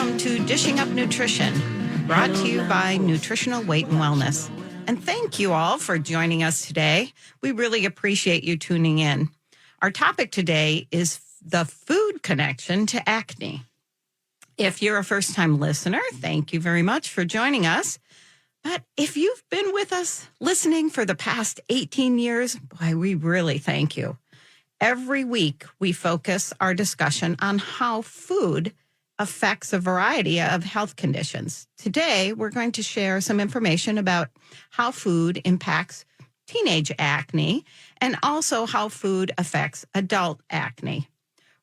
Welcome to Dishing Up Nutrition, brought to you by Nutritional Weight and Wellness. And thank you all for joining us today. We really appreciate you tuning in. Our topic today is the food connection to acne. If you're a first-time listener, thank you very much for joining us. But if you've been with us listening for the past 18 years, boy, we really thank you. Every week, we focus our discussion on how food affects a variety of health conditions. Today, we're going to share some information about how food impacts teenage acne and also how food affects adult acne.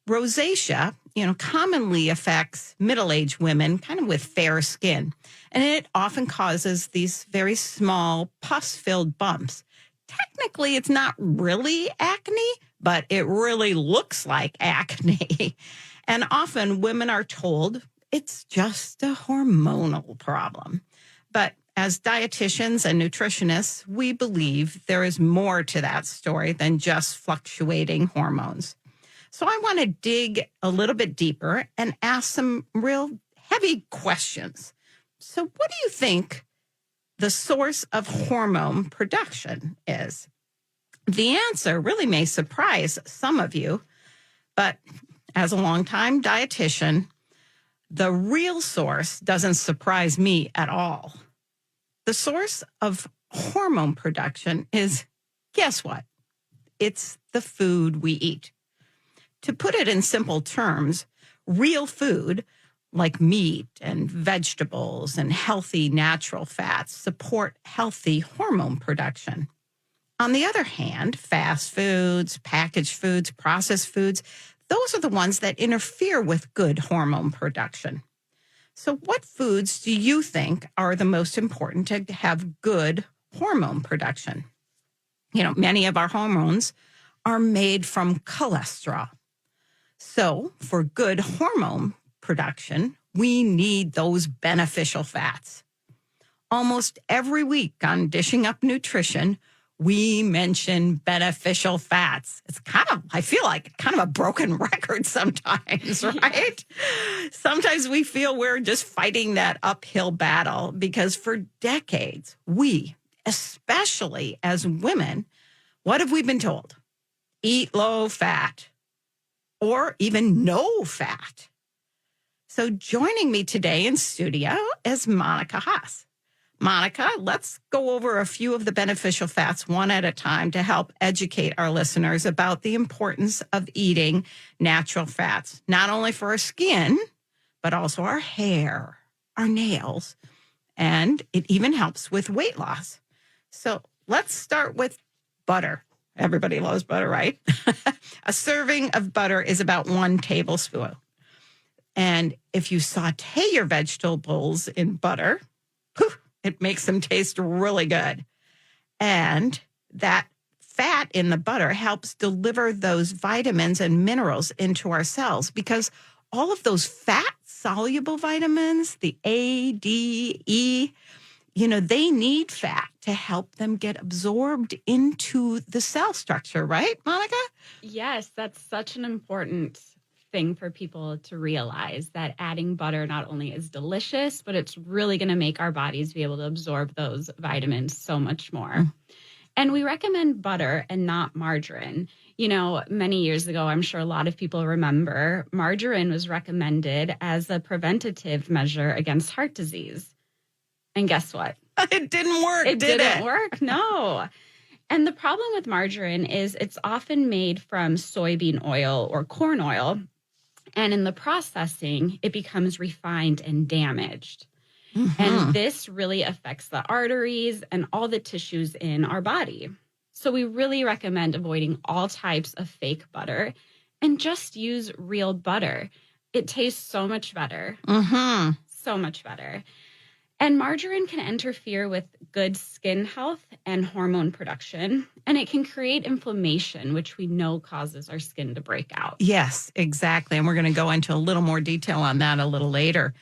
Rosacea, commonly affects middle-aged women kind of with fair skin, and it often causes these very small pus-filled bumps. Technically, it's not really acne, but it really looks like acne. And often women are told it's just a hormonal problem. But as dietitians and nutritionists, we believe there is more to that story than just fluctuating hormones. So I want to dig a little bit deeper and ask some real heavy questions. So what do you think the source of hormone production is? The answer really may surprise some of you, but as a longtime dietitian, the real source doesn't surprise me at all. The source of hormone production is, guess what? It's the food we eat. To put it in simple terms, real food like meat and vegetables and healthy natural fats support healthy hormone production. On the other hand, fast foods, packaged foods, processed foods, those are the ones that interfere with good hormone production. So what foods do you think are the most important to have good hormone production? Many of our hormones are made from cholesterol. So for good hormone production, we need those beneficial fats. Almost every week on Dishing Up Nutrition, we mention beneficial fats. It's I feel like kind of a broken record sometimes, right? Sometimes we feel we're just fighting that uphill battle because for decades, we, especially as women, what have we been told? Eat low fat or even no fat. So joining me today in studio is Monica Haas. Monica, let's go over a few of the beneficial fats one at a time to help educate our listeners about the importance of eating natural fats, not only for our skin, but also our hair, our nails, and it even helps with weight loss. So let's start with butter. Everybody loves butter, right? A serving of butter is about 1 tablespoon. And if you saute your vegetables in butter, it makes them taste really good. And that fat in the butter helps deliver those vitamins and minerals into our cells because all of those fat-soluble vitamins, the A, D, E, they need fat to help them get absorbed into the cell structure, right, Monica? Yes, that's such an important thing for people to realize, that adding butter not only is delicious, but it's really going to make our bodies be able to absorb those vitamins so much more. And we recommend butter and not margarine. Many years ago, I'm sure a lot of people remember, margarine was recommended as a preventative measure against heart disease. And guess what? It didn't work, It didn't work, no. And the problem with margarine is it's often made from soybean oil or corn oil. And in the processing, it becomes refined and damaged. Mm-hmm. And this really affects the arteries and all the tissues in our body. So we really recommend avoiding all types of fake butter and just use real butter. It tastes so much better. Mm-hmm. So much better. And margarine can interfere with good skin health and hormone production, and it can create inflammation, which we know causes our skin to break out. Yes, exactly. And we're going to go into a little more detail on that a little later.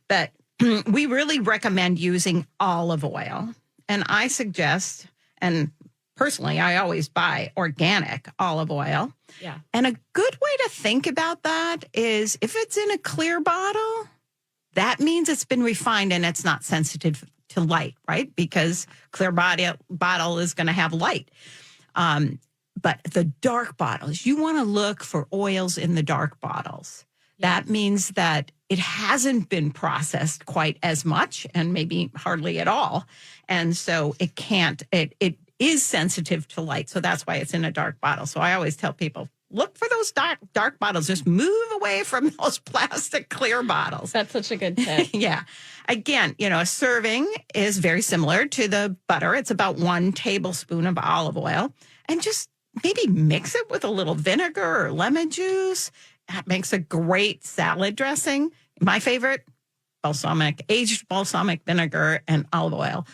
But we really recommend using olive oil. And I suggest, and personally, I always buy organic olive oil. Yeah. And a good way to think about that is if it's in a clear bottle, that means it's been refined and it's not sensitive to light, right? Because clear bottle is going to have light. But the dark bottles, you want to look for oils in the dark bottles. That means that it hasn't been processed quite as much and maybe hardly at all. And so it is sensitive to light. So that's why it's in a dark bottle. So I always tell people, look for those dark bottles. Just move away from those plastic clear bottles. That's such a good tip. Yeah. Again, a serving is very similar to the butter. It's about 1 tablespoon of olive oil. And just maybe mix it with a little vinegar or lemon juice. That makes a great salad dressing. My favorite, aged balsamic vinegar and olive oil.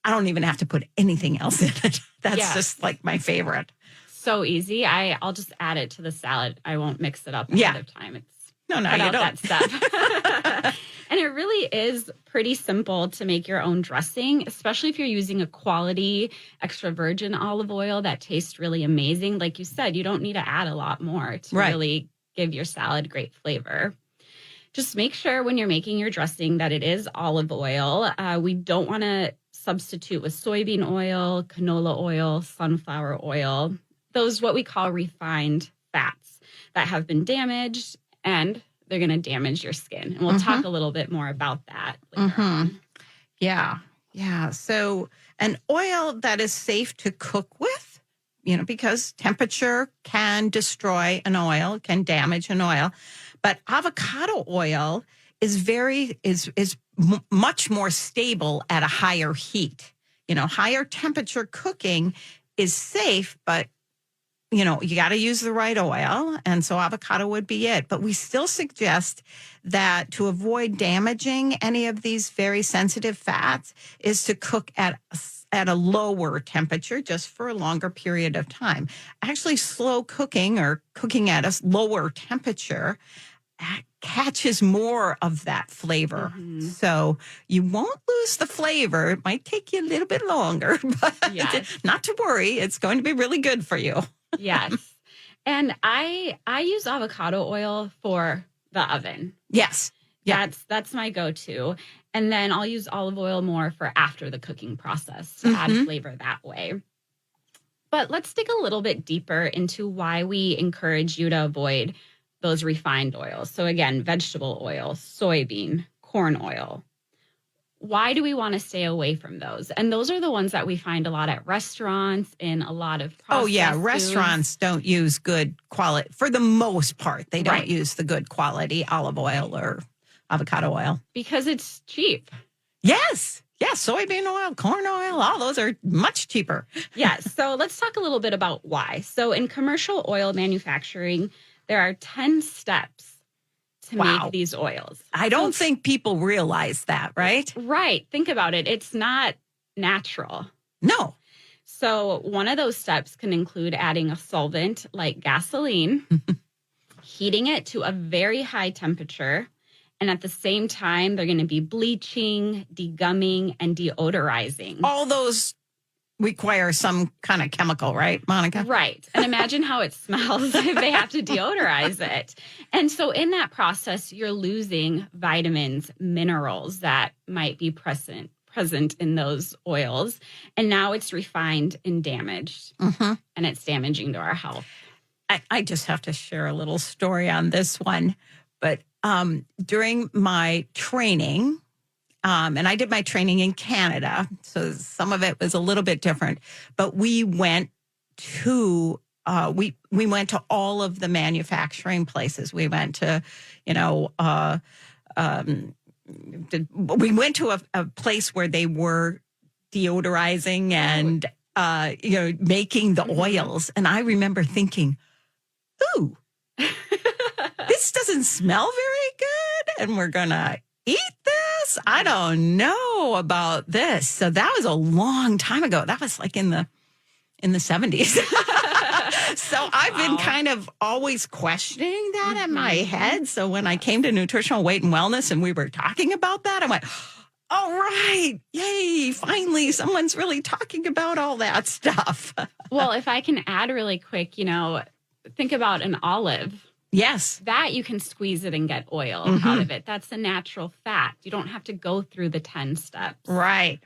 I don't even have to put anything else in it. That's just like my favorite. So easy. I'll just add it to the salad. I won't mix it up ahead of time. No, you don't. That step. And it really is pretty simple to make your own dressing, especially if you're using a quality extra virgin olive oil that tastes really amazing. Like you said, you don't need to add a lot more to really give your salad great flavor. Just make sure when you're making your dressing that it is olive oil. We don't want to substitute with soybean oil, canola oil, sunflower oil. Those what we call refined fats that have been damaged and they're going to damage your skin. And we'll talk a little bit more about that later on. Yeah. Yeah. So an oil that is safe to cook with, because temperature can destroy an oil, can damage an oil. But avocado oil is much more stable at a higher heat. Higher temperature cooking is safe, but you got to use the right oil. And so avocado would be it. But we still suggest that to avoid damaging any of these very sensitive fats is to cook at a lower temperature just for a longer period of time. Actually, slow cooking or cooking at a lower temperature catches more of that flavor. So you won't lose the flavor. It might take you a little bit longer, but not to worry. It's going to be really good for you. Yes. And I use avocado oil for the oven. Yes. Yeah. That's my go-to. And then I'll use olive oil more for after the cooking process to add flavor that way. But let's dig a little bit deeper into why we encourage you to avoid those refined oils. So again, vegetable oil, soybean, corn oil. Why do we want to stay away from those? And those are the ones that we find a lot at restaurants in a lot of processed foods. Restaurants don't use good quality. For the most part, they don't use the good quality olive oil or avocado oil. Because it's cheap. Yes. Yes, soybean oil, corn oil, all those are much cheaper. Yes. So let's talk a little bit about why. So in commercial oil manufacturing, there are 10 steps to make these oils. I don't think people realize that, right? Right. Think about it. It's not natural. No. So one of those steps can include adding a solvent like gasoline, heating it to a very high temperature, and at the same time, they're going to be bleaching, degumming, and deodorizing. All those require some kind of chemical, right, Monica? Right. And imagine how it smells if they have to deodorize it. And so in that process, you're losing vitamins, minerals that might be present in those oils. And now it's refined and damaged. And it's damaging to our health. I just have to share a little story on this one. But during my training, and I did my training in Canada, so some of it was a little bit different. But we went to we went to all of the manufacturing places. We went to, we went to a place where they were deodorizing and making the oils. And I remember thinking, ooh, this doesn't smell very good, and we're gonna eat this? I don't know about this. So that was a long time ago. That was like in the 70s. So I've been kind of always questioning that in my head. So when I came to Nutritional Weight and Wellness and we were talking about that, I went, all right, yay, finally someone's really talking about all that stuff. Well, if I can add really quick, think about an olive. Yes. That you can squeeze it and get oil out of it. That's a natural fat. You don't have to go through the 10 steps. Right.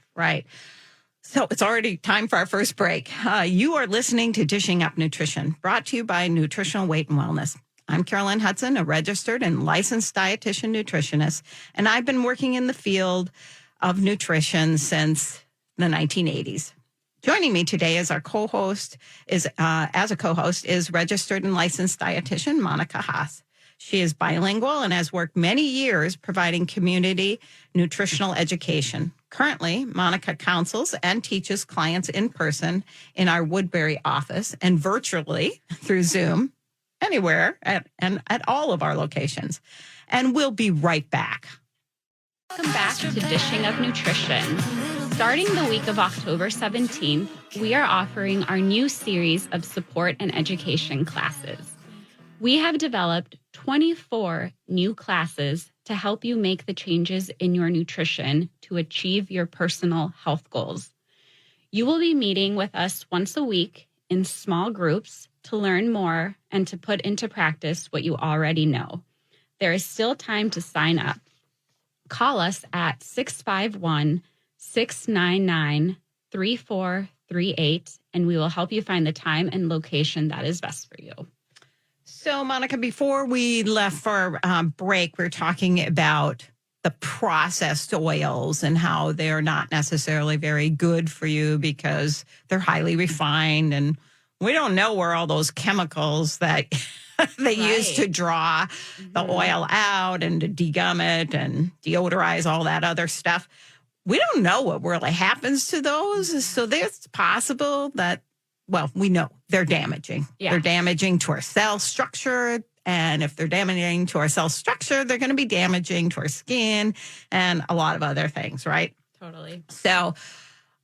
So it's already time for our first break. You are listening to Dishing Up Nutrition, brought to you by Nutritional Weight and Wellness. I'm Carolyn Hudson, a registered and licensed dietitian nutritionist, and I've been working in the field of nutrition since the 1980s. Joining me today as a co-host is registered and licensed dietitian Monica Haas. She is bilingual and has worked many years providing community nutritional education. Currently, Monica counsels and teaches clients in person in our Woodbury office and virtually through Zoom, anywhere at all of our locations. And we'll be right back. Welcome back to Dishing Up Nutrition. Starting the week of October 17th, we are offering our new series of support and education classes. We have developed 24 new classes to help you make the changes in your nutrition to achieve your personal health goals. You will be meeting with us once a week in small groups to learn more and to put into practice what you already know. There is still time to sign up. Call us at 651-699-3438, and we will help you find the time and location that is best for you. So, Monica, before we left for break, we were talking about the processed oils and how they're not necessarily very good for you because they're highly refined, and we don't know where all those chemicals that they use to draw the oil out and to degum it and deodorize all that other stuff. We don't know what really happens to those. So it's possible that, well, we know they're damaging. Yeah. They're damaging to our cell structure. And if they're damaging to our cell structure, they're going to be damaging to our skin and a lot of other things, right? Totally. So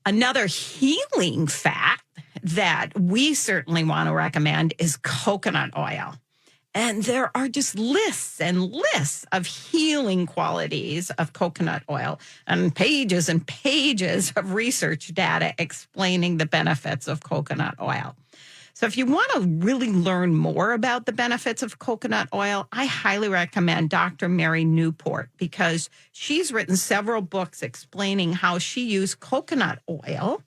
another healing fat that we certainly want to recommend is coconut oil. And there are just lists and lists of healing qualities of coconut oil and pages of research data explaining the benefits of coconut oil. So if you want to really learn more about the benefits of coconut oil, I highly recommend Dr. Mary Newport because she's written several books explaining how she used coconut oil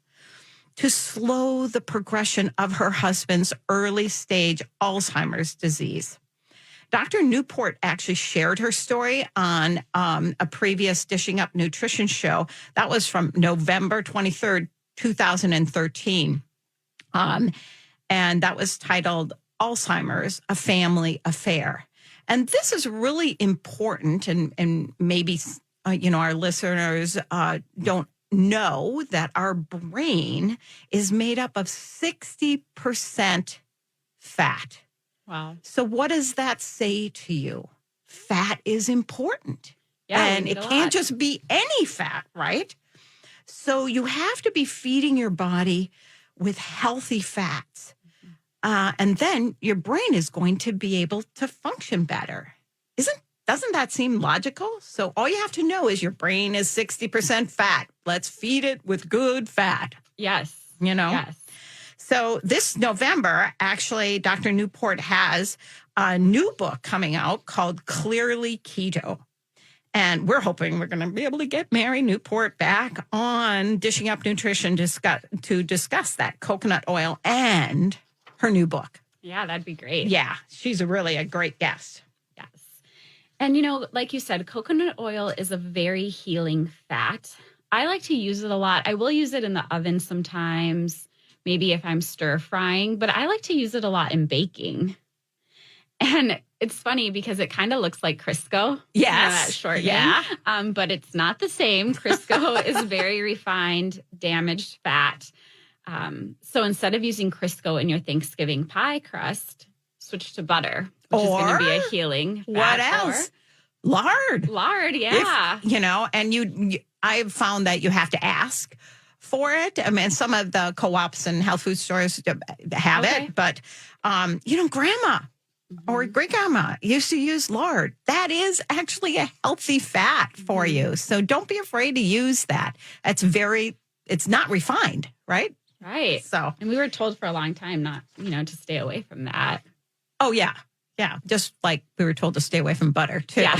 to slow the progression of her husband's early stage Alzheimer's disease. Dr. Newport actually shared her story on a previous Dishing Up Nutrition show. That was from November 23rd, 2013. And that was titled Alzheimer's, A Family Affair. And this is really important, and maybe our listeners don't know that our brain is made up of 60% fat. Wow. So what does that say to you? Fat is important. Yeah, and it can't just be any fat, right? So you have to be feeding your body with healthy fats. And then your brain is going to be able to function better. Doesn't that seem logical? So all you have to know is your brain is 60% fat. Let's feed it with good fat. Yes. Yes. So this November, actually, Dr. Newport has a new book coming out called Clearly Keto. And we're hoping we're going to be able to get Mary Newport back on Dishing Up Nutrition to discuss that coconut oil and her new book. Yeah, that'd be great. Yeah, she's really a great guest. Yes. And, like you said, coconut oil is a very healing fat. I like to use it a lot. I will use it in the oven sometimes, maybe if I'm stir frying, but I like to use it a lot in baking. And it's funny because it kind of looks like Crisco. Yes. That shortening. Yeah. But it's not the same. Crisco is very refined, damaged fat. So instead of using Crisco in your Thanksgiving pie crust, switch to butter, which is going to be a healing fat. What else? Lard. Lard, yeah. And I've found that you have to ask for it. I mean, some of the co-ops and health food stores have it, but, grandma or great grandma used to use lard. That is actually a healthy fat for you. So don't be afraid to use that. It's not refined, right? Right. So, and we were told for a long time not, to stay away from that. Oh, yeah. Yeah, just like we were told to stay away from butter, too. Yeah.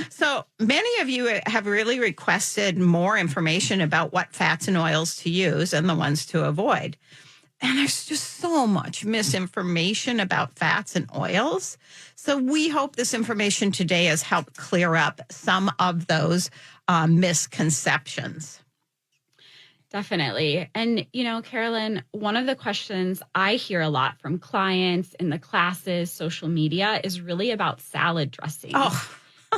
So many of you have really requested more information about what fats and oils to use and the ones to avoid. And there's just so much misinformation about fats and oils. So we hope this information today has helped clear up some of those misconceptions. Definitely. And, Carolyn, one of the questions I hear a lot from clients in the classes, social media, is really about salad dressing. Oh,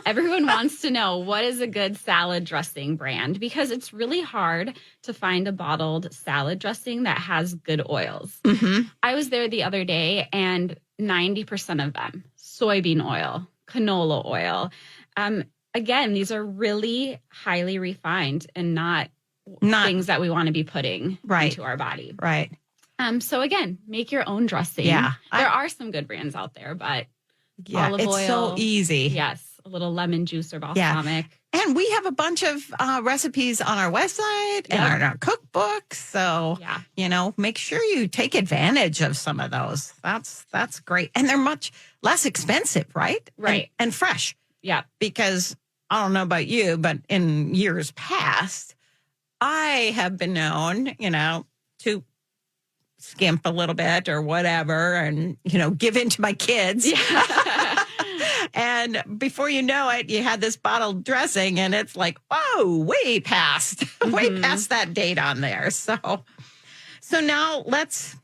Everyone wants to know, what is a good salad dressing brand? Because it's really hard to find a bottled salad dressing that has good oils. mm-hmm. I was there the other day, and 90% of them, soybean oil, canola oil. Again, these are really highly refined and not things that we want to be putting into our body. Right. So again, make your own dressing. Yeah. There are some good brands out there, but olive it's oil. so easy. Yes. A little lemon juice or balsamic. Yeah. And we have a bunch of recipes on our website and on our cookbooks. So, make sure you take advantage of some of those. That's great. And they're much less expensive, right? Right. And fresh. Yeah. Because I don't know about you, but in years past, I have been known, to skimp a little bit or whatever and, give in to my kids. Yeah. And before you know it, you had this bottled dressing and it's like, whoa, way past that date on there. So now let's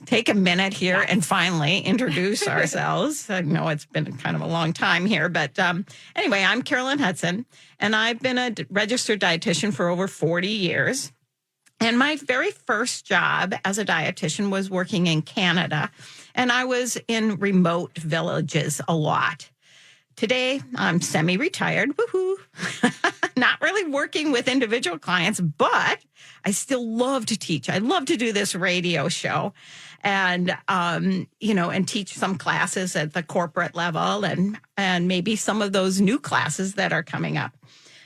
take a minute here and finally introduce ourselves. I know it's been kind of a long time here, but anyway, I'm Carolyn Hudson, and I've been a registered dietitian for over 40 years. And my very first job as a dietitian was working in Canada, and I was in remote villages a lot. Today, I'm semi-retired, woohoo, not really working with individual clients, but I still love to teach. I love to do this radio show and, and teach some classes at the corporate level and maybe some of those new classes that are coming up.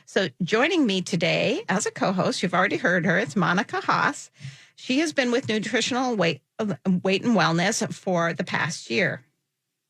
So joining me today as a co-host, you've already heard her, it's Monica Haas. She has been with Nutritional Weight and Wellness for the past year.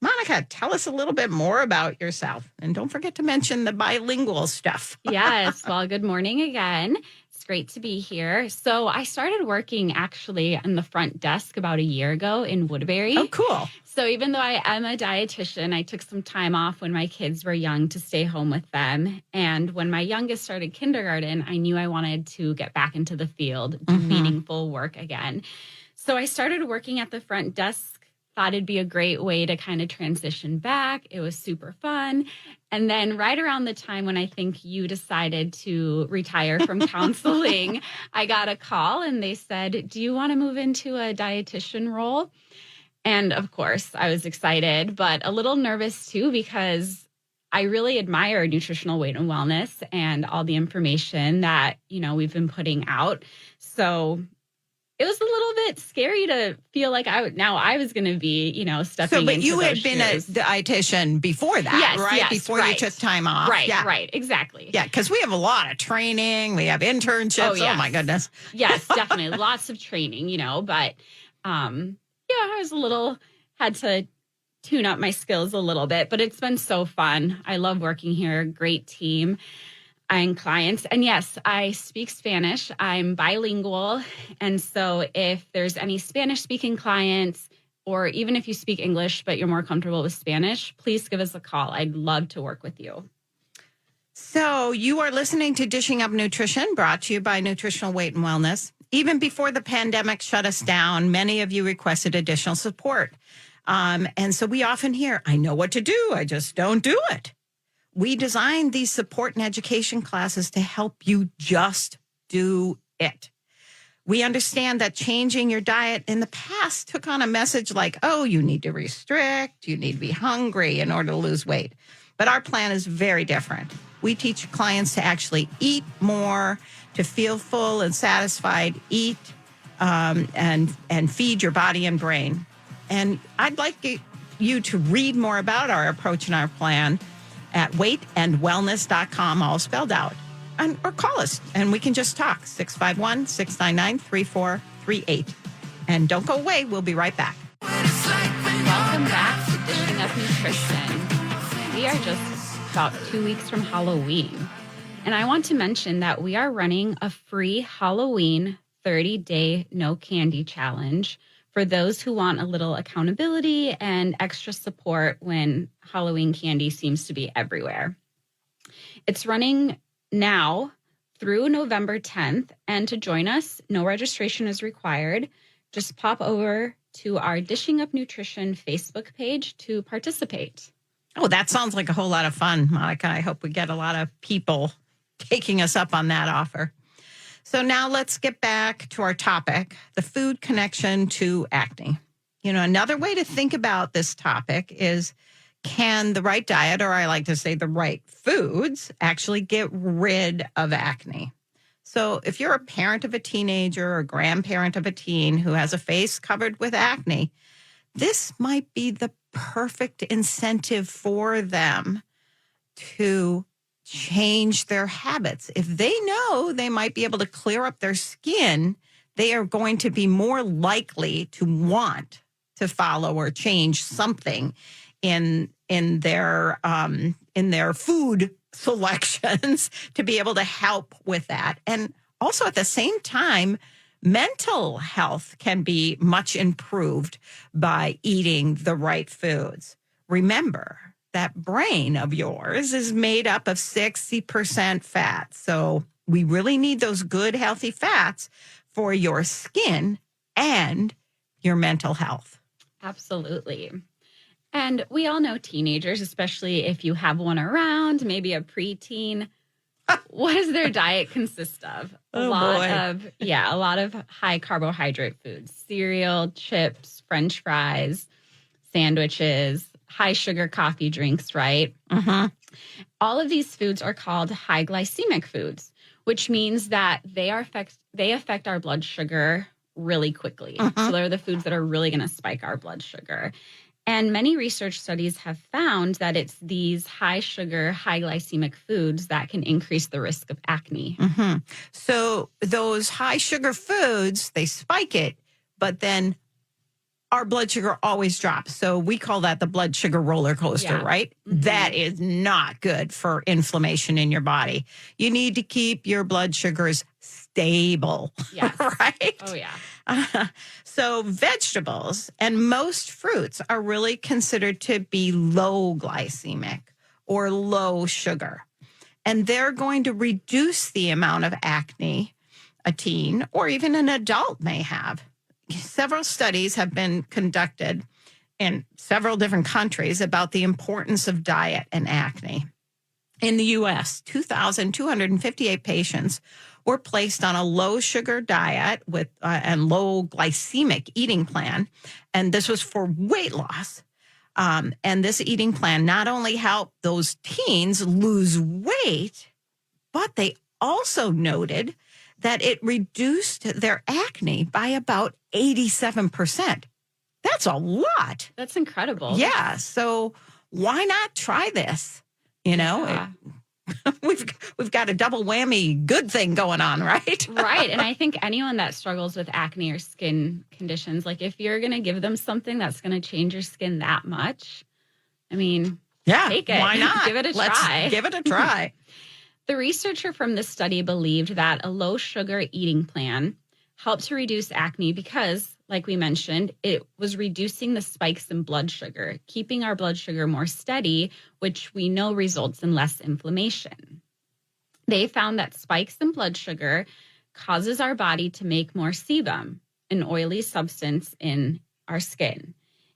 Monica, tell us a little bit more about yourself. And don't forget to mention the bilingual stuff. Yes. Well, good morning again. It's great to be here. So I started working actually on the front desk about a year ago in Woodbury. Oh, cool. So even though I am a dietitian, I took some time off when my kids were young to stay home with them. And when my youngest started kindergarten, I knew I wanted to get back into the field, do meaningful work again. So I started working at the front desk. Thought it'd be a great way to kind of transition back. It was super fun. And then right around the time when I think you decided to retire from counseling, I got a call and they said, do you want to move into a dietitian role? And of course, I was excited, but a little nervous too, because I really admire Nutritional Weight and Wellness and all the information that, we've been putting out. So it was a little bit scary to feel like I was going to be, stepping into those shoes. But you had been a dietitian before that, right? Yes, before you took time off. Right, exactly. Yeah, because we have a lot of training. We have internships. Oh my goodness. Yes, definitely. Lots of training, but I was had to tune up my skills a little bit, but it's been so fun. I love working here. Great team and clients. And yes, I speak Spanish. I'm bilingual. And so if there's any Spanish speaking clients, or even if you speak English, but you're more comfortable with Spanish, please give us a call. I'd love to work with you. So you are listening to Dishing Up Nutrition, brought to you by Nutritional Weight and Wellness. Even before the pandemic shut us down, many of you requested additional support. And so we often hear, I know what to do, I just don't do it. We designed these support and education classes to help you just do it. We understand that changing your diet in the past took on a message like, oh, you need to restrict, you need to be hungry in order to lose weight. But our plan is very different. We teach clients to actually eat more, to feel full and satisfied, eat and feed your body and brain. And I'd like you to read more about our approach and our plan at weightandwellness.com, all spelled out. Or call us, and we can just talk, 651-699-3438. And don't go away. We'll be right back. Welcome back to Dishing Kristen, we are just about 2 weeks from Halloween. And I want to mention that we are running a free Halloween 30-day no candy challenge for those who want a little accountability and extra support when Halloween candy seems to be everywhere. It's running now through November 10th. And to join us, no registration is required. Just pop over to our Dishing Up Nutrition Facebook page to participate. Oh, that sounds like a whole lot of fun, Monica. I hope we get a lot of people taking us up on that offer. So now let's get back to our topic, the food connection to acne. You know, another way to think about this topic is, can the right diet, or I like to say the right foods, actually get rid of acne? So if you're a parent of a teenager or grandparent of a teen who has a face covered with acne, this might be the perfect incentive for them to change their habits. If they know they might be able to clear up their skin, they are going to be more likely to want to follow or change something in their food selections to be able to help with that. And also at the same time, mental health can be much improved by eating the right foods. Remember, that brain of yours is made up of 60% fat. So we really need those good, healthy fats for your skin and your mental health. Absolutely. And we all know teenagers, especially if you have one around, maybe a preteen. What does their diet consist of? A lot of high carbohydrate foods, cereal, chips, French fries, sandwiches, high sugar coffee drinks, right? Uh-huh. All of these foods are called high glycemic foods, which means that they affect our blood sugar really quickly. Uh-huh. So they're the foods that are really going to spike our blood sugar. And many research studies have found that it's these high sugar, high glycemic foods that can increase the risk of acne. Mm-hmm. So those high sugar foods, they spike it, but then our blood sugar always drops. So we call that the blood sugar roller coaster, right? Mm-hmm. That is not good for inflammation in your body. You need to keep your blood sugars stable, yes. right? Oh, yeah. So vegetables and most fruits are really considered to be low glycemic or low sugar. And they're going to reduce the amount of acne a teen or even an adult may have. Several studies have been conducted in several different countries about the importance of diet and acne. In the U.S., 2,258 patients were placed on a low sugar diet with and low glycemic eating plan. And this was for weight loss. And this eating plan not only helped those teens lose weight, but they also noted that it reduced their acne by about 87%. That's a lot. That's incredible. Yeah. So why not try this? You know, Yeah. We've got a double whammy good thing going on, right? Right. And I think anyone that struggles with acne or skin conditions, like if you're going to give them something that's going to change your skin that much, I mean, take it. Why not? Give it a try. Give it a try. The researcher from this study believed that a low sugar eating plan helped to reduce acne because, like we mentioned, it was reducing the spikes in blood sugar, keeping our blood sugar more steady, which we know results in less inflammation. They found that spikes in blood sugar causes our body to make more sebum, an oily substance in our skin.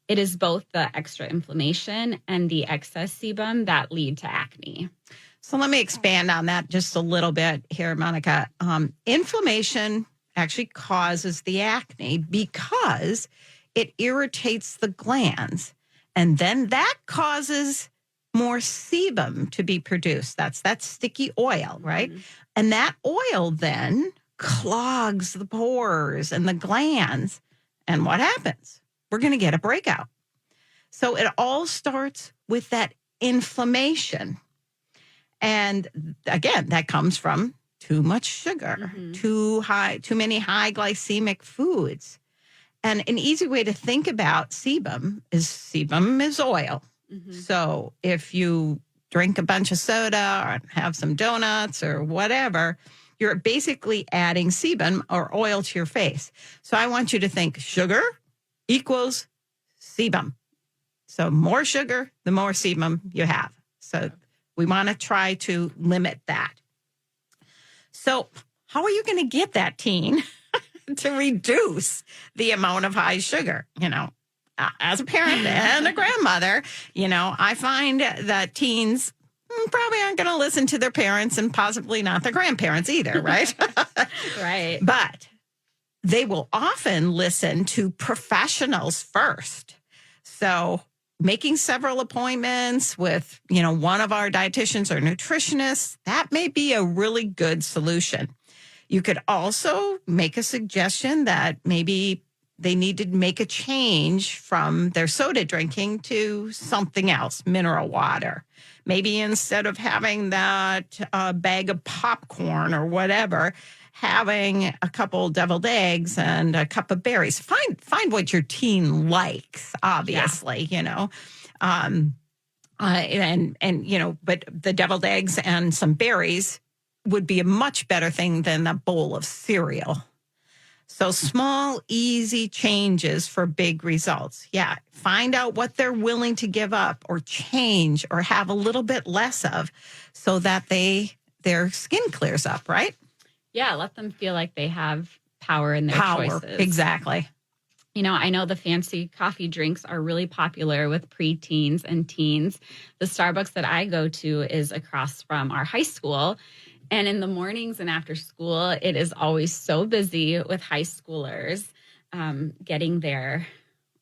It is both the extra inflammation and the excess sebum that lead to acne. So let me expand on that just a little bit here, Monica. Inflammation actually causes the acne because it irritates the glands. And then that causes more sebum to be produced. That's that sticky oil, right? Mm-hmm. And that oil then clogs the pores and the glands. And what happens? We're going to get a breakout. So it all starts with that inflammation. And again, that comes from too much sugar, too many high glycemic foods. And an easy way to think about sebum is oil. So if you drink a bunch of soda or have some donuts or whatever, you're basically adding sebum or oil to your face. So I want you to think sugar equals sebum. So more sugar, the more sebum you have. So we want to try to limit that. So how are you going to get that teen to reduce the amount of high sugar? As a parent and a grandmother, I find that teens probably aren't going to listen to their parents and possibly not their grandparents either, right? Right. But they will often listen to professionals first. So making several appointments with, one of our dietitians or nutritionists, that may be a really good solution. You could also make a suggestion that maybe they need to make a change from their soda drinking to something else, mineral water. Maybe instead of having that bag of popcorn or whatever, having a couple deviled eggs and a cup of berries. Find what your teen likes, obviously, but the deviled eggs and some berries would be a much better thing than a bowl of cereal. So small, easy changes for big results. Yeah. Find out what they're willing to give up or change or have a little bit less of so that their skin clears up, right? Yeah. Let them feel like they have power in their choices. Exactly. I know the fancy coffee drinks are really popular with preteens and teens. The Starbucks that I go to is across from our high school. And in the mornings and after school, it is always so busy with high schoolers getting their,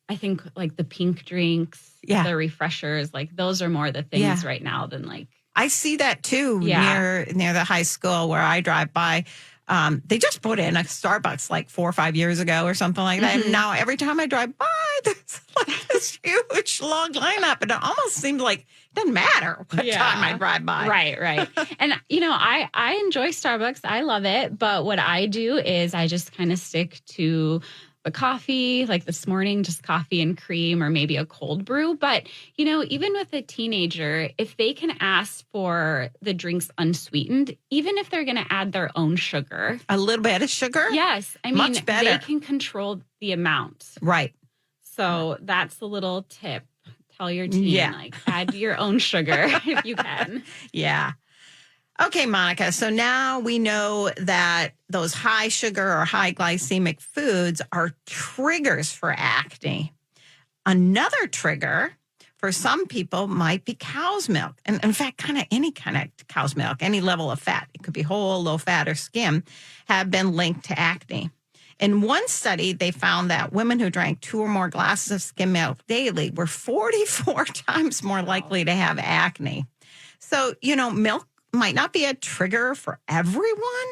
I think, like the pink drinks, the refreshers, like those are more the things right now than like. I see that too near the high school where I drive by. They just put in a Starbucks like 4 or 5 years ago or something like that. And now every time I drive by, there's like this huge long lineup. And it almost seems like it doesn't matter what time I drive by. Right. And, I enjoy Starbucks. I love it. But what I do is I just kind of stick to the coffee, like this morning, just coffee and cream or maybe a cold brew. But, even with a teenager, if they can ask for the drinks unsweetened, even if they're going to add their own sugar. A little bit of sugar? Yes. I mean, much better. They can control the amount. Right. So that's the little tip. Tell your teen, add your own sugar if you can. Yeah. Okay, Monica. So now we know that those high sugar or high glycemic foods are triggers for acne. Another trigger for some people might be cow's milk. And in fact, any kind of cow's milk, any level of fat, it could be whole, low fat, or skim, have been linked to acne. In one study, they found that women who drank 2 or more glasses of skim milk daily were 44 times more likely to have acne. So, milk might not be a trigger for everyone,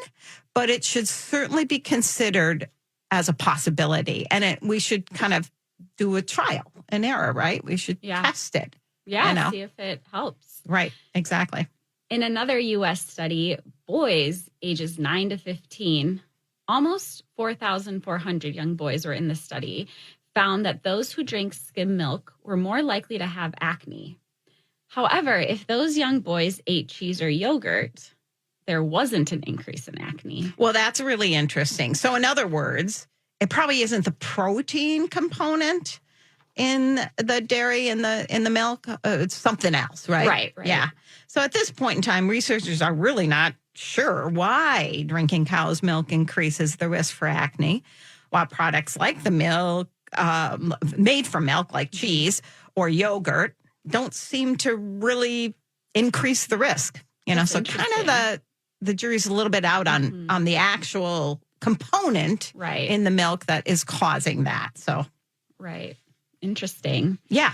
but it should certainly be considered as a possibility. And we should kind of do a trial and error, right? We should test it. Yeah, see if it helps. Right, exactly. In another U.S. study, boys ages 9 to 15, almost 4,400 young boys were in the study, found that those who drank skim milk were more likely to have acne. However, if those young boys ate cheese or yogurt, there wasn't an increase in acne. Well, that's really interesting. So in other words, it probably isn't the protein component in the dairy and the milk. It's something else, right? Right. Yeah. So at this point in time, researchers are really not sure why drinking cow's milk increases the risk for acne, while products like the milk, made from milk like cheese or yogurt, don't seem to really increase the risk. That's so kind of the jury's a little bit out on the actual component in the milk that is causing that. So, right. Interesting. Yeah.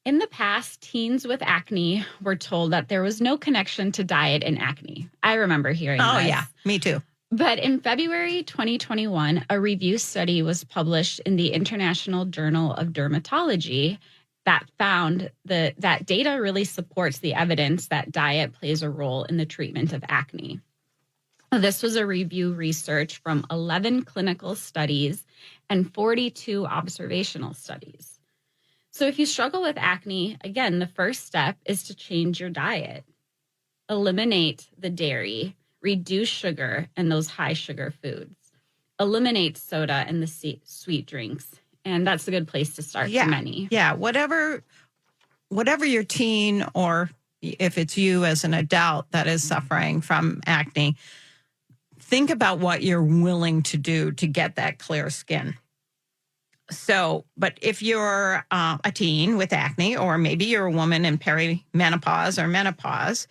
In the past, teens with acne were told that there was no connection to diet and acne. I remember hearing this. Oh, yeah. Me too. But in February 2021, a review study was published in the International Journal of Dermatology that found that data really supports the evidence that diet plays a role in the treatment of acne. This was a review research from 11 clinical studies and 42 observational studies. So if you struggle with acne, again, the first step is to change your diet. Eliminate the dairy, reduce sugar and those high sugar foods. Eliminate soda and the sweet drinks. And that's a good place to start for many. Yeah, whatever your teen, or if it's you as an adult that is suffering from acne, think about what you're willing to do to get that clear skin. So, but if you're a teen with acne, or maybe you're a woman in perimenopause or menopause,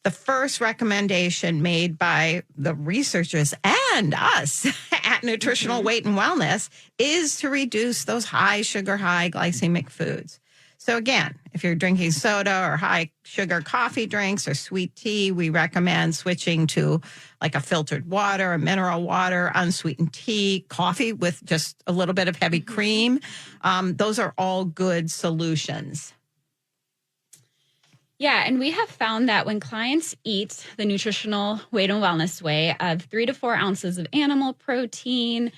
the first recommendation made by the researchers and us at Nutritional Weight and Wellness is to reduce those high sugar, high glycemic foods. So again, if you're drinking soda or high sugar coffee drinks or sweet tea, we recommend switching to like a filtered water, a mineral water, unsweetened tea, coffee with just a little bit of heavy cream. Those are all good solutions. Yeah, and we have found that when clients eat the Nutritional Weight and Wellness way of 3 to 4 ounces of animal protein,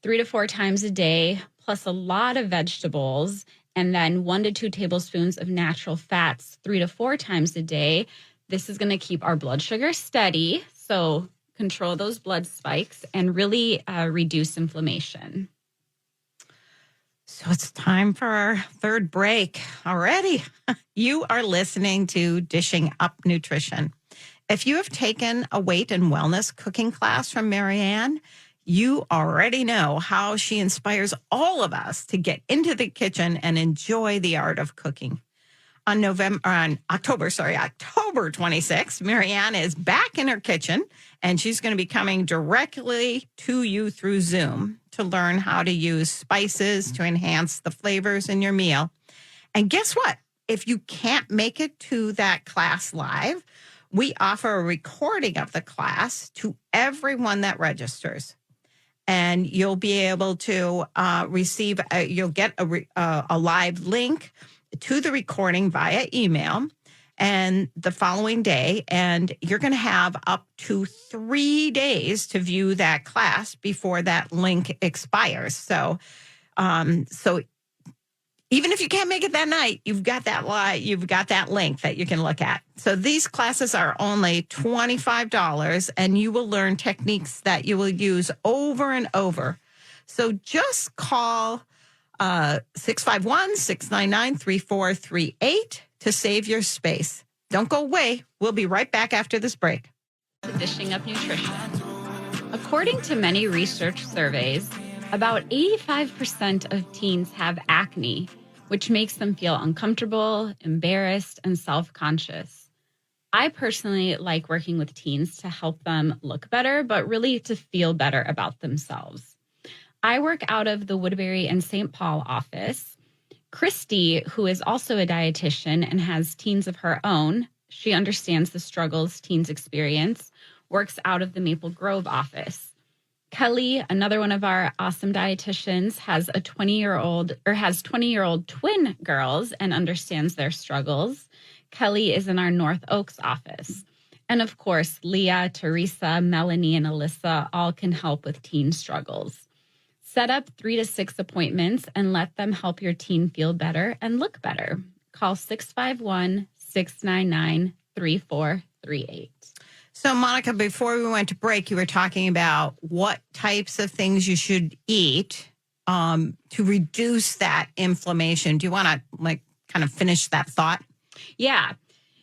3 to 4 times a day, plus a lot of vegetables, and then 1 to 2 tablespoons of natural fats 3 to 4 times a day, this is going to keep our blood sugar steady. So control those blood spikes and really reduce inflammation. So it's time for our third break already. You are listening to Dishing Up Nutrition. If you have taken a weight and wellness cooking class from Marianne, you already know how she inspires all of us to get into the kitchen and enjoy the art of cooking. On October 26th, Marianne is back in her kitchen, and she's going to be coming directly to you through Zoom to learn how to use spices to enhance the flavors in your meal. And guess what? If you can't make it to that class live, we offer a recording of the class to everyone that registers. And you'll be able to receive, you'll get a live link to the recording via email and the following day. And you're going to have up to 3 days to view that class before that link expires. So even if you can't make it that night, you've got that link that you can look at. So these classes are only $25, and you will learn techniques that you will use over and over. So just call 651-699-3438 to save your space. Don't go away. We'll be right back after this break. Dishing Up Nutrition. According to many research surveys, about 85% of teens have acne, which makes them feel uncomfortable, embarrassed, and self-conscious. I personally like working with teens to help them look better, but really to feel better about themselves. I work out of the Woodbury and St. Paul office. Christy, who is also a dietitian and has teens of her own, she understands the struggles teens experience, works out of the Maple Grove office. Kelly, another one of our awesome dietitians, has 20-year-old twin girls and understands their struggles. Kelly is in our North Oaks office. And of course, Leah, Teresa, Melanie, and Alyssa all can help with teen struggles. Set up 3 to 6 appointments and let them help your teen feel better and look better. Call 651-699-3438. So, Monica, before we went to break, you were talking about what types of things you should eat to reduce that inflammation. Do you want to kind of finish that thought? Yeah.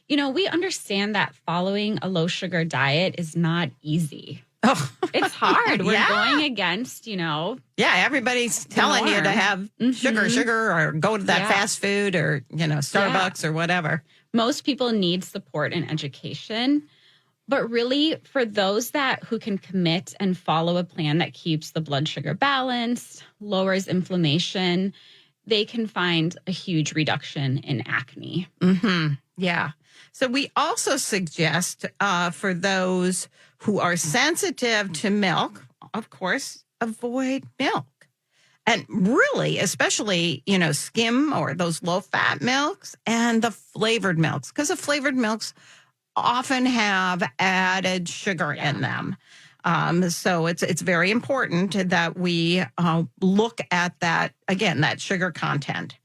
We understand that following a low sugar diet is not easy. Oh, it's hard. We're going against, Yeah, everybody's telling you to have sugar, or go to that fast food or, Starbucks or whatever. Most people need support and education. But really, for those who can commit and follow a plan that keeps the blood sugar balanced, lowers inflammation, they can find a huge reduction in acne. Mm-hmm. Yeah. So we also suggest for those who are sensitive to milk, of course, avoid milk. And really, especially, skim or those low-fat milks and the flavored milks, because the flavored milks often have added sugar in them. So it's very important that we look at that, again, that sugar content.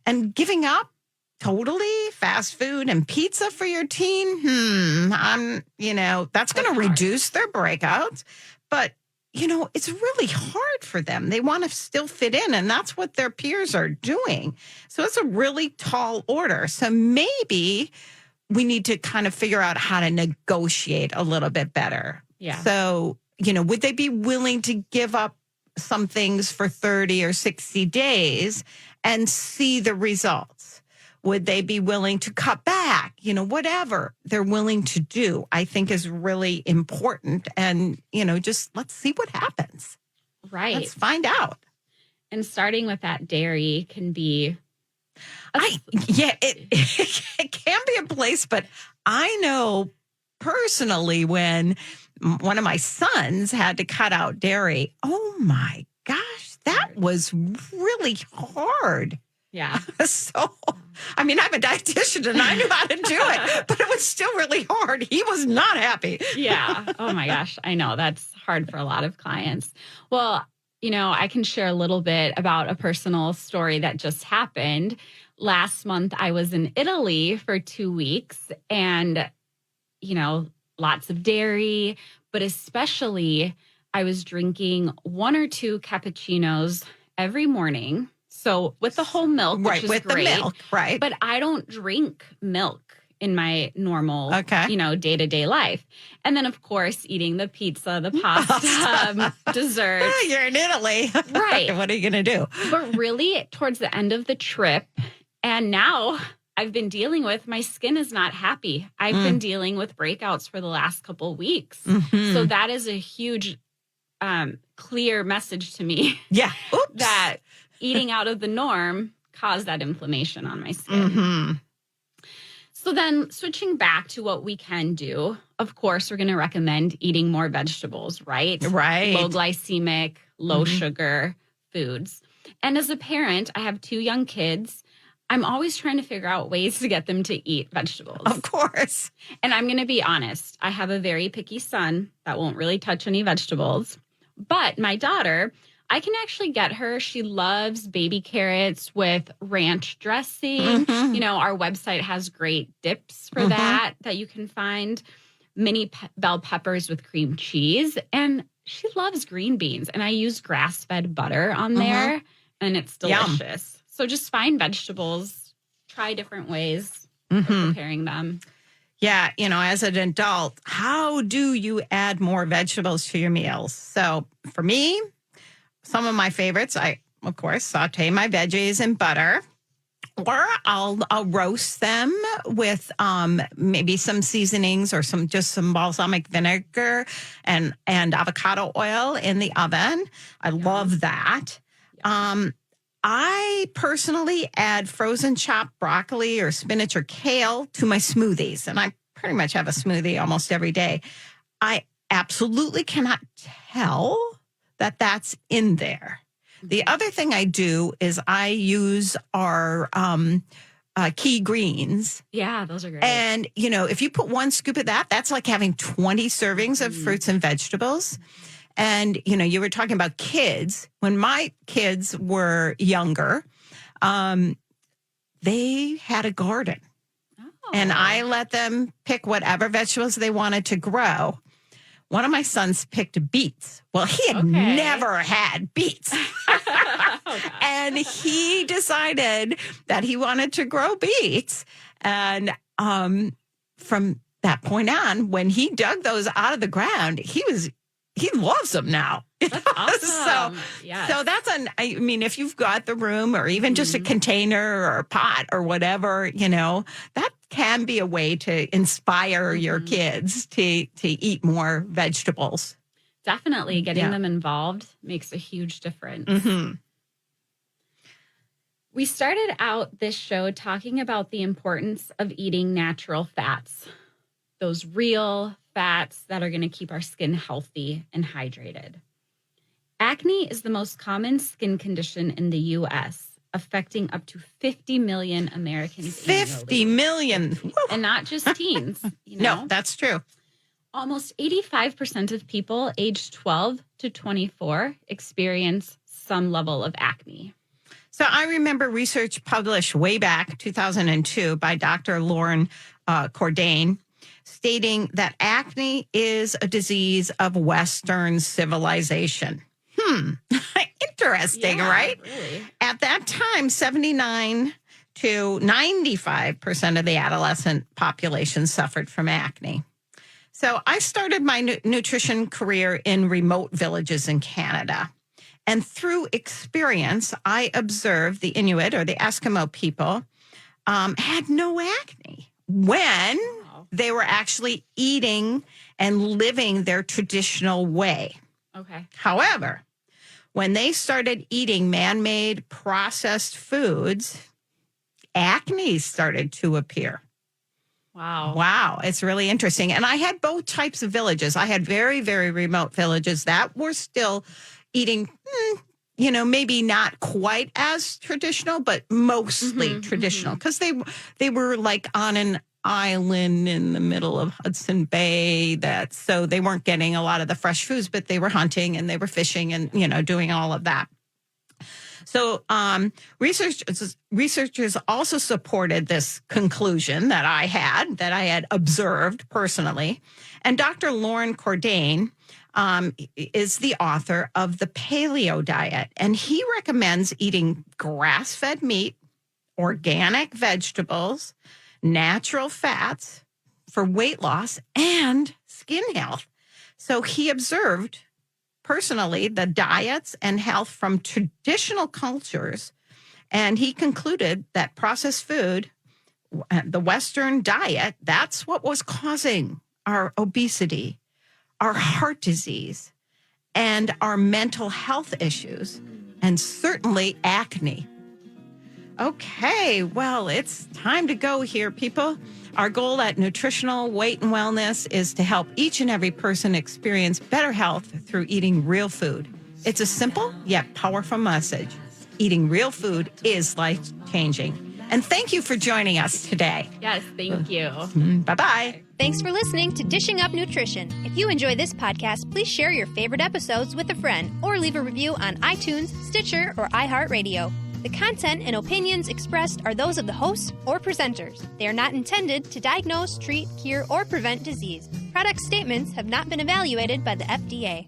And giving up totally fast food and pizza for your teen, that's going to reduce their breakouts. But, it's really hard for them. They want to still fit in, and that's what their peers are doing. So it's a really tall order. So maybe we need to kind of figure out how to negotiate a little bit better. Yeah. So, would they be willing to give up some things for 30 or 60 days and see the results? Would they be willing to cut back? Whatever they're willing to do, I think is really important. And, just let's see what happens. Right. Let's find out. And starting with that dairy can be... It can be a place, but I know personally when one of my sons had to cut out dairy, oh my gosh, that was really hard. Yeah. So, I'm a dietitian and I knew how to do it, but it was still really hard. He was not happy. Yeah. Oh my gosh. I know that's hard for a lot of clients. Well, I can share a little bit about a personal story that just happened. Last month, I was in Italy for 2 weeks and, lots of dairy, but especially I was drinking 1 or 2 cappuccinos every morning. So with the whole milk, which is with great, the milk, right? But I don't drink milk in my normal, day-to-day life. And then, of course, eating the pizza, the pasta, dessert. You're in Italy. Right. What are you going to do? But really, towards the end of the trip, and now I've been dealing with, my skin is not happy. I've been dealing with breakouts for the last couple of weeks. Mm-hmm. So that is a huge, clear message to me. Yeah. Oops. That eating out of the norm caused that inflammation on my skin. Mm-hmm. So then switching back to what we can do, of course, we're going to recommend eating more vegetables, right? Right. Low glycemic, low sugar foods. And as a parent, I have 2 young kids. I'm always trying to figure out ways to get them to eat vegetables. Of course. And I'm going to be honest. I have a very picky son that won't really touch any vegetables. But my daughter, I can actually get her. She loves baby carrots with ranch dressing. Mm-hmm. Our website has great dips for that you can find. Mini bell peppers with cream cheese. And she loves green beans. And I use grass-fed butter on there. And it's delicious. Yum. So just find vegetables. Try different ways of preparing them. Yeah, as an adult, how do you add more vegetables to your meals? So for me, some of my favorites, I, of course, saute my veggies in butter, or I'll roast them with maybe some seasonings or some balsamic vinegar and avocado oil in the oven. I love that. I personally add frozen chopped broccoli or spinach or kale to my smoothies, and I pretty much have a smoothie almost every day. I absolutely cannot tell that that's in there. The other thing I do is I use our key greens. Yeah, those are great. And, if you put 1 scoop of that, that's like having 20 servings of fruits and vegetables. And, you were talking about kids. When my kids were younger, they had a garden. Oh. And I let them pick whatever vegetables they wanted to grow. One of my sons picked beets. Well, he had never had beets. And he decided that he wanted to grow beets. And from that point on, when he dug those out of the ground, he loves them now. That's awesome. So that's if you've got the room or even just a container or a pot or whatever, that can be a way to inspire your kids to eat more vegetables. Definitely. Getting them involved makes a huge difference. Mm-hmm. We started out this show talking about the importance of eating natural fats, those real fats that are going to keep our skin healthy and hydrated. Acne is the most common skin condition in the U.S., affecting up to 50 million Americans 50 million. And not just teens. No, that's true. Almost 85% of people aged 12 to 24 experience some level of acne. So I remember research published way back 2002 by Dr. Lauren Cordain stating that acne is a disease of Western civilization. Interesting, right? Really. At that time, 79 to 95% of the adolescent population suffered from acne. So I started my nutrition career in remote villages in Canada. And through experience, I observed the Inuit or the Eskimo people had no acne when they were actually eating and living their traditional way. Okay. However, when they started eating man-made processed foods, acne started to appear. Wow. It's really interesting. And I had both types of villages. I had very, very remote villages that were still eating, maybe not quite as traditional, but mostly traditional because they were like on an island in the middle of Hudson Bay. So they weren't getting a lot of the fresh foods, but they were hunting and they were fishing and, doing all of that. So researchers also supported this conclusion that I had observed personally. And Dr. Lauren Cordain is the author of the Paleo Diet, and he recommends eating grass-fed meat, organic vegetables, natural fats for weight loss and skin health. So he observed personally the diets and health from traditional cultures, and he concluded that processed food, the Western diet, that's what was causing our obesity, our heart disease, and our mental health issues, and certainly acne. Okay, well, it's time to go here, people. Our goal at Nutritional Weight and Wellness is to help each and every person experience better health through eating real food. It's a simple yet powerful message. Eating real food is life-changing. And thank you for joining us today. Yes, thank you. Bye-bye. Thanks for listening to Dishing Up Nutrition. If you enjoy this podcast, please share your favorite episodes with a friend or leave a review on iTunes, Stitcher, or iHeartRadio. The content and opinions expressed are those of the hosts or presenters. They are not intended to diagnose, treat, cure, or prevent disease. Product statements have not been evaluated by the FDA.